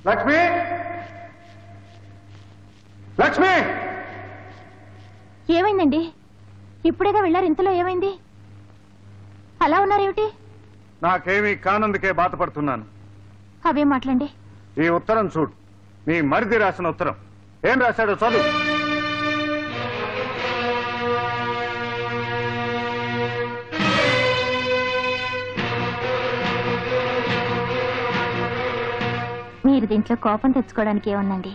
లక్ష్మి, లక్ష్మి! ఏమైందండి? ఇప్పుడేగా వెళ్ళారు, ఇంతలో ఏమైంది? అలా ఉన్నారేమిటి? నాకేమీ కానందుకే బాధపడుతున్నాను. అవేం మాట్లాడండి. ఈ ఉత్తరం చూడు, నీ మరిది రాసిన ఉత్తరం. ఏం రాశాడో చదువు. మీరు దీంట్లో కోపం తెచ్చుకోవడానికి ఏముందండి?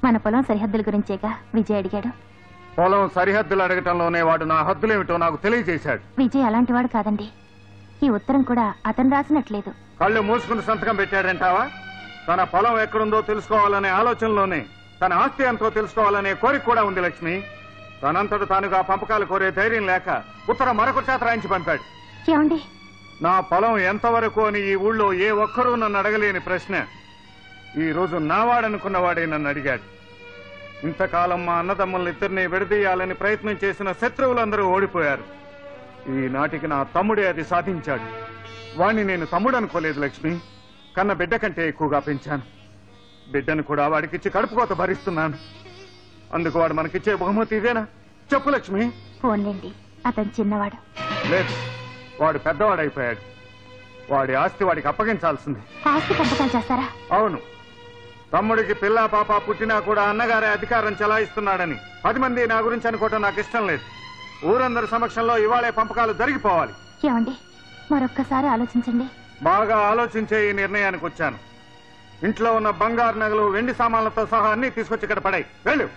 మన పొలం సరిహద్దుల గురించేగా విజయ్ అడిగాడు. పొలం సరిహద్దులు అడగటంలోనే వాడు నా హద్దులేమిటో నాకు తెలియజేశాడు. విజయ్ అలాంటివాడు కాదండి. ఈ ఉత్తరం కూడా అతను రాసినట్లేదు. కళ్ళు మూసుకుని సంతకం పెట్టాడంటావా? తన పొలం ఎక్కడుందో తెలుసుకోవాలనే ఆలోచనలోనే తన ఆస్తి ఎంతో తెలుసుకోవాలనే కోరిక కూడా ఉంది లక్ష్మి. తనంతట తానుగా పంపకాలు కోరే ధైర్యం లేక ఉత్తరం మరొక చేత రాయించి పంపాడు. ఏమండి? నా పొలం ఎంతవరకు అని ఈ ఊళ్ళో ఏ ఒక్కరూ నన్ను అడగలేని ప్రశ్న ఈ రోజు నావాడనుకున్నవాడే నన్ను అడిగాడు. ఇంతకాలం మా అన్నదమ్ములను ఇద్దరిని విడదీయాలని ప్రయత్నం చేసిన శత్రువులందరూ ఓడిపోయారు. ఈనాటికి నా తమ్ముడే అది సాధించాడు. వాణ్ణి నేను తమ్ముడు అనుకోలేదు లక్ష్మి. కన్న బిడ్డ కంటే ఎక్కువగా పెంచాను. బిడ్డను కూడా వాడికిచ్చి కడుపుకోత భరిస్తున్నాను. అందుకు వాడు మనకిచ్చే బహుమతి ఇదేనా? చెప్పు లక్ష్మి. ఫోన్లేండి, అతను చిన్నవాడు. లేదు, వాడు పెద్దవాడైపోయాడు. వాడి ఆస్తి వాడికి అప్పగించాల్సింది. ఆస్తి పంపకాలు చేస్తారా? అవును. తమ్ముడికి పిల్లా పాప పుట్టినా కూడా అన్నగారే అధికారం చెలాయిస్తున్నాడని 10 మంది నా గురించి అనుకోవటం నాకు ఇష్టం లేదు. ఊరందరి సమక్షంలో ఇవాళే పంపకాలు జరిగిపోవాలి. ఏమండి, మరొక్కసారి ఆలోచించండి. బాగా ఆలోచించే ఈ నిర్ణయానికి వచ్చాను. ఇంట్లో ఉన్న బంగారు నగలు, వెండి సామాన్లతో సహా అన్ని తీసుకొచ్చి ఇక్కడ పడాయి. వెళ్ళు.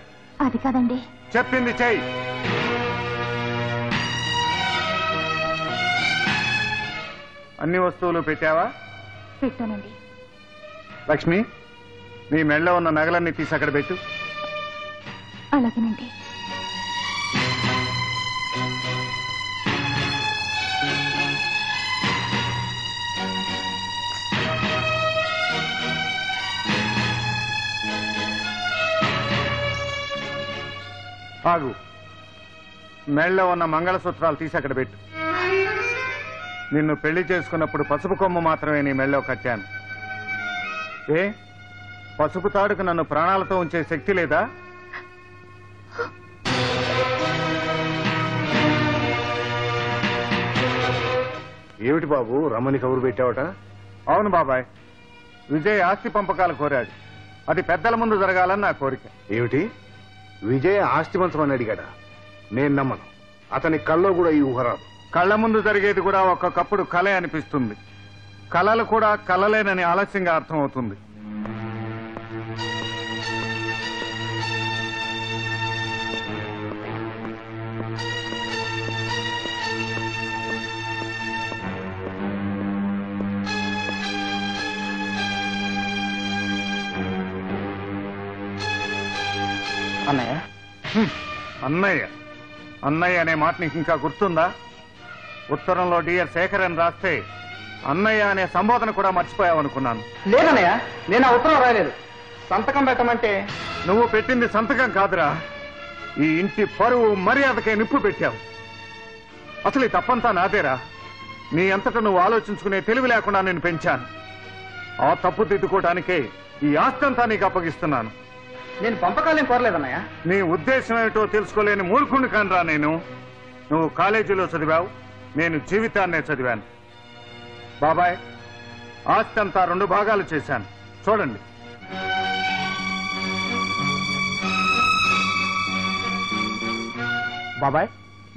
అది కాదండి. చెప్పింది చెయ్యి. అన్ని వస్తువులు పెట్టావా? పెట్టానండి. లక్ష్మి, నీ మెళ్ళలో ఉన్న నగలన్నీ తీసి అక్కడ పెట్టు. అలాగేనండి. ఆగు. మెళ్ళలో ఉన్న మంగళసూత్రాలు తీసి అక్కడ పెట్టు. నిన్ను పెళ్లి చేసుకున్నప్పుడు పసుపు కొమ్ము మాత్రమే నీ మెళ్ళలో కట్టాను. ఏ పసుపు తాడుకు నన్ను ప్రాణాలతో ఉంచే శక్తి లేదా? ఏమిటి బాబు, రమ్మని కబురు పెట్టావట? అవును బాబాయ్, విజయ్ ఆస్తి పంపకాలు కోరాడు. అది పెద్దల ముందు జరగాలని నా కోరిక. ఏమిటి, విజయ్ ఆస్తి పంచమని అడిగాడా? నేను నమ్మను. అతని కల్లో కూడా ఈ ఊహరాదు. కళ్ళ ముందు జరిగేది కూడా ఒక్కొక్కప్పుడు కలే అనిపిస్తుంది. కలలు కూడా కలలేనని ఆలస్యంగా అర్థమవుతుంది. అన్నయ్య, అన్నయ్య అన్నయ్య అనే మాట నీకు ఇంకా గుర్తుందా? ఉత్తరంలో డియర్ శేఖర్ అని రాస్తే అన్నయ్య అనే సంబోధన కూడా మర్చిపోయావనుకున్నాను. లేదన్నయ్య, నేను ఆ ఉత్తరం రాయలేదు. సంతకం పెట్టమంటే నువ్వు పెట్టింది సంతకం కాదురా, ఈ ఇంటి పరువు మర్యాదకే నిప్పు పెట్టావు. అసలు ఈ తప్పంతా నాదేరా. నీ అంతటా నువ్వు ఆలోచించుకునే తెలివి లేకుండా నేను పెంచాను. ఆ తప్పు దిద్దుకోవటానికే ఈ ఆస్తంతా నీకు అప్పగిస్తున్నాను. నేను పంపకాలేం కోరలేదన్నయ్య. నీ ఉద్దేశం ఏమిటో తెలుసుకోలేని మూర్ఖుని కానరా నేను. నువ్వు కాలేజీలో చదివావు, నేను జీవితాన్నే చదివాను. బాబాయ్, ఆస్తి అంతా 2 భాగాలు చేశాను. చూడండి. బాబాయ్,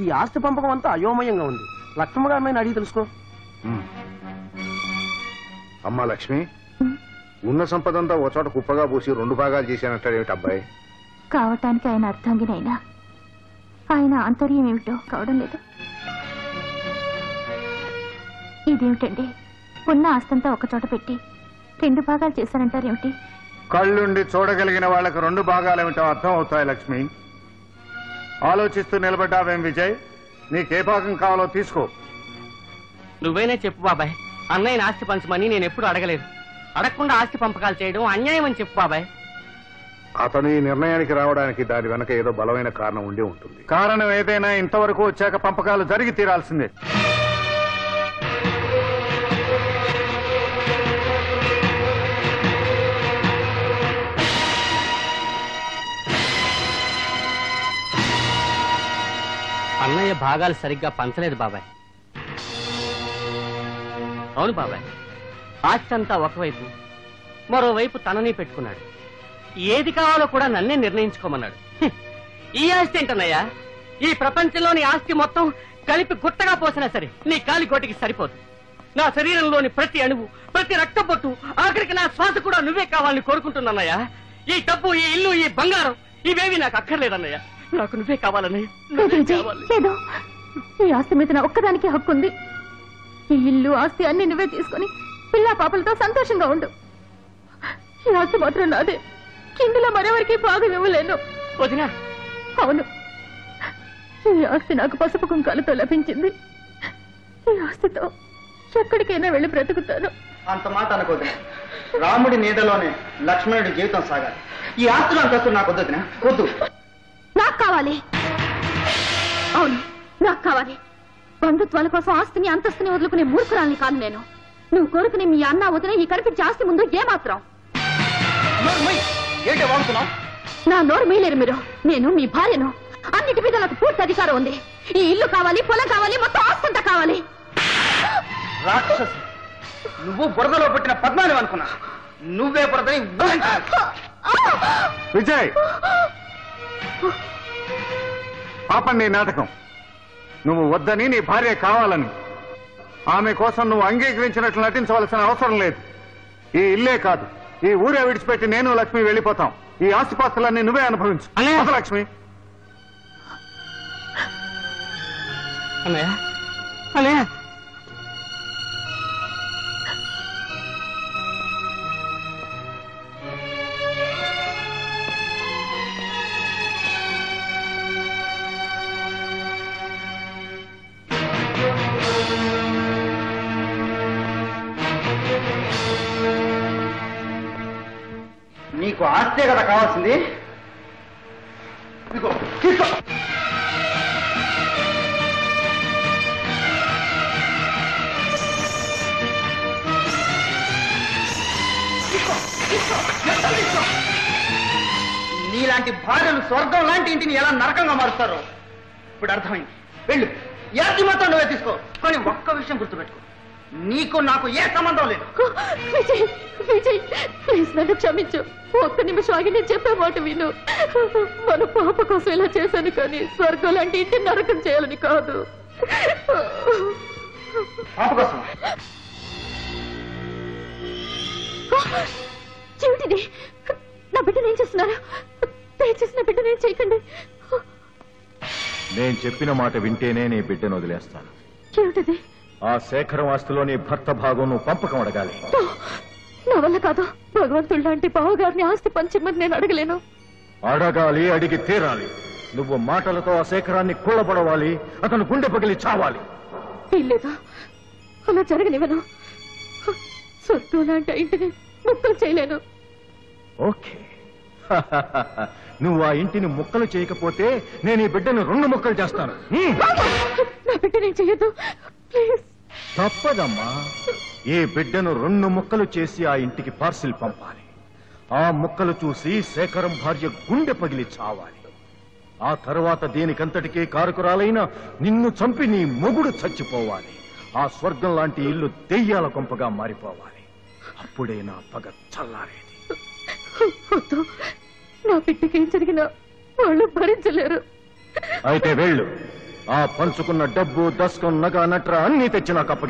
ఈ ఆస్తి పంపకం అంతా అయోమయంగా ఉంది. లక్ష్మమ్మ గారిని అడిగి తెలుసుకో. అమ్మా లక్ష్మి, ఉన్న సంపదంతా ఓ చోట కుప్పగా పూసి 2 భాగాలు చేశానంటాడేమిటి అబ్బాయి? కావటానికి ఆయన అర్థంగినైనా ఆయన ఆంతర్యం ఏమిటో కావడం లేదు. ఇదేమిటండి, ఉన్న ఆస్తంతా ఒక చోట పెట్టి 2 భాగాలు చేశానంటారేమిటి? కళ్ళుండి చూడగలిగిన వాళ్లకు 2 భాగాలేమిటో అర్థం అవుతాయి లక్ష్మి. ఆలోచిస్తూ నిలబడ్డావేం విజయ్? నీకే భాగం కావాలో తీసుకో. నువ్వేనే చెప్పు బాబాయ్. అన్నయ్యని ఆస్తి పంచమని నేను ఎప్పుడు అడగలేదు. అడగకుండా ఆస్తి పంపకాలు చేయడం అన్యాయం అని చెప్పు బాబాయ్. అతను ఈ నిర్ణయానికి రావడానికి దాని వెనక ఏదో బలమైన కారణం ఉండి ఉంటుంది. కారణం ఏదైనా ఇంతవరకు వచ్చాక పంపకాలు జరిగి తీరాల్సిందే. అన్నయ్య భాగాలు సరిగ్గా పంచలేదు బాబాయ్. అవును బాబాయ్, ఆస్తి అంతా ఒకవైపు, మరోవైపు తనని పెట్టుకున్నాడు. ఏది కావాలో కూడా నన్నే నిర్ణయించుకోమన్నాడు. ఈ ఆస్తి ఏంటన్నయ్యా? ఈ ప్రపంచంలోని ఆస్తి మొత్తం కలిపి గుట్టగా పోసినా సరే నీ కాలి కోటికి సరిపోదు. నా శరీరంలోని ప్రతి అణువు, ప్రతి రక్తపొట్టు, ఆఖరికి నా శ్వాస కూడా నువ్వే కావాలని కోరుకుంటున్నానయ్యా. ఈ డబ్బు, ఈ ఇల్లు, ఈ బంగారం ఇవేవి నాకు అక్కర్లేదన్నయ్యా. నాకు నువ్వే కావాలన్నయ్య. లేదు, ఈ ఆస్తి మీద నా ఒక్కదానికి హక్కు ఉంది. ఈ ఇల్లు, ఆస్తి అన్ని నువ్వే తీసుకుని పిల్లా పాపలతో సంతోషంగా ఉండు. ఈ ఆస్తి మాత్రం నాదే. ఇందులో మరెవరికి భాగం ఇవ్వలేను. వదినా? అవును, ఈ ఆస్తి నాకు పసుపు కుంకాలతో లభించింది. ఈ ఆస్తితో ఎక్కడికైనా వెళ్ళి బ్రతుకుతాను. అంత మాట అనుకోదు. రాముడి నీడలోనే లక్ష్మణుడి జీవితం సాగాలి. ఈ ఆస్తులు అంతస్తు నాకు వద్దు, వద్దు. నాకు కావాలి. అవును, నాకు కావాలి. బంధుత్వాల కోసం ఆస్తిని, అంతస్తుని వదులుకునే మూర్ఖురాల్ని కాదు నేను. నువ్వు కోరుకునే మీ అన్న వదిన ఈ కనిపించే ఆస్తి ముందు ఏమాత్రం. ఏంటి వాడుతున్నావు? నా నోరు మీలేరు మీరు. నేను మీ భార్యను. అన్నిటి మీద నాకు పూర్తి అధికారం ఉంది. ఈ ఇల్లు కావాలి, పొలం కావాలి, మొత్తం ఆస్తంతా కావాలి. రాక్షసు, నువ్వు బురదలో పుట్టిన పద్మాని అనుకున్నా. నువ్వే బురదని విజయ్, ఆపండి ఈ నాటకం. నువ్వు వద్దని, నీ భార్య కావాలని. ఆమె కోసం నువ్వు అంగీకరించినట్లు నటించవలసిన అవసరం లేదు. ఈ ఇల్లే కాదు, ఈ ఊరే విడిచిపెట్టి నేను లక్ష్మి వెళ్ళిపోతాం. ఈ ఆస్తిపాస్తులన్నీ నువ్వే అనుభవించు. లక్ష్మి. అన్నయ్య, అన్నయ్య, నీకు ఆస్తే కదా కావాల్సింది. ఇదిగో తీసుకో. నీలాంటి భార్యలు స్వర్గం లాంటి ఇంటిని ఎలా నరకంగా మారుస్తారో ఇప్పుడు అర్థమైంది. వెళ్ళు, యాతి మొత్తం నువ్వే తీసుకో. కానీ ఒక్క విషయం గుర్తుపెట్టుకో, నీకు నాకు ఏ సంబంధం లేదు. విజయ్, విజయ్, ప్లీజ్ నన్ను క్షమించు. ఒక్క నిమిషం ఆగి నేను చెప్పే మాట విను. మన పాప కోసం ఇలా చేశాను, కానీ స్వర్గం లాంటి ఇంటి నరకం చేయాలని కాదు. పాప కోసం ఏమిటిది? నా బిడ్డను ఏం చేస్తున్నారు? దయచేసి నా బిడ్డను ఏం చేయకండి. నేను చెప్పిన మాట వింటేనే నీ బిడ్డను వదిలేస్తాను. ఏమిటిది? ఆ శేఖరం ఆస్తిలో నీ భర్త భాగం నువ్వు పంపకం అడగాలి. నా వల్ల కాదు. భగవంతుడు లాంటి బావగారిని ఆస్తి పంచమని నేను అడగలేను. అడగాలి, అడిగి తీరాలి. నువ్వు మాటలతో ఆ శేఖరాన్ని కూలబడవాలి, అతను గుండె పగిలి చావాలి. లేదు, అలా జరగనివ్వను. స్వర్గం లాంటి ఇంటిని ముక్కలు చేయలేను. ఓకే, నువ్వు ఆ ఇంటిని ముక్కలు చేయకపోతే నేను ఈ బిడ్డను 2 ముక్కలు చేస్తాను. నా బిడ్డ నేను చెయ్యొద్దు, ప్లీజ్. తప్పదమ్మా. ఈ బిడ్డను 2 ముక్కలు చేసి ఆ ఇంటికి పార్సిల్ పంపాలి. ఆ ముక్కలు చూసి శేఖరం భార్య గుండె పగిలి చావాలి. ఆ తర్వాత దీనికంతటికీ కారకురాలైన నిన్ను చంపి నీ మొగుడు చచ్చిపోవాలి. ఆ స్వర్గం లాంటి ఇల్లు దెయ్యాల కొంపగా మారిపోవాలి. అప్పుడే నా పగ చల్లారేది. వద్దు, నా బిడ్డకి ఏం జరిగినా వాళ్ళు భరించలేరు. అయితే వెళ్ళు. ఆ పంచుకున్న డబ్బు, దస్కం, నగ, నట్ర అన్నీ తెచ్చి నాకు అప్పగించు.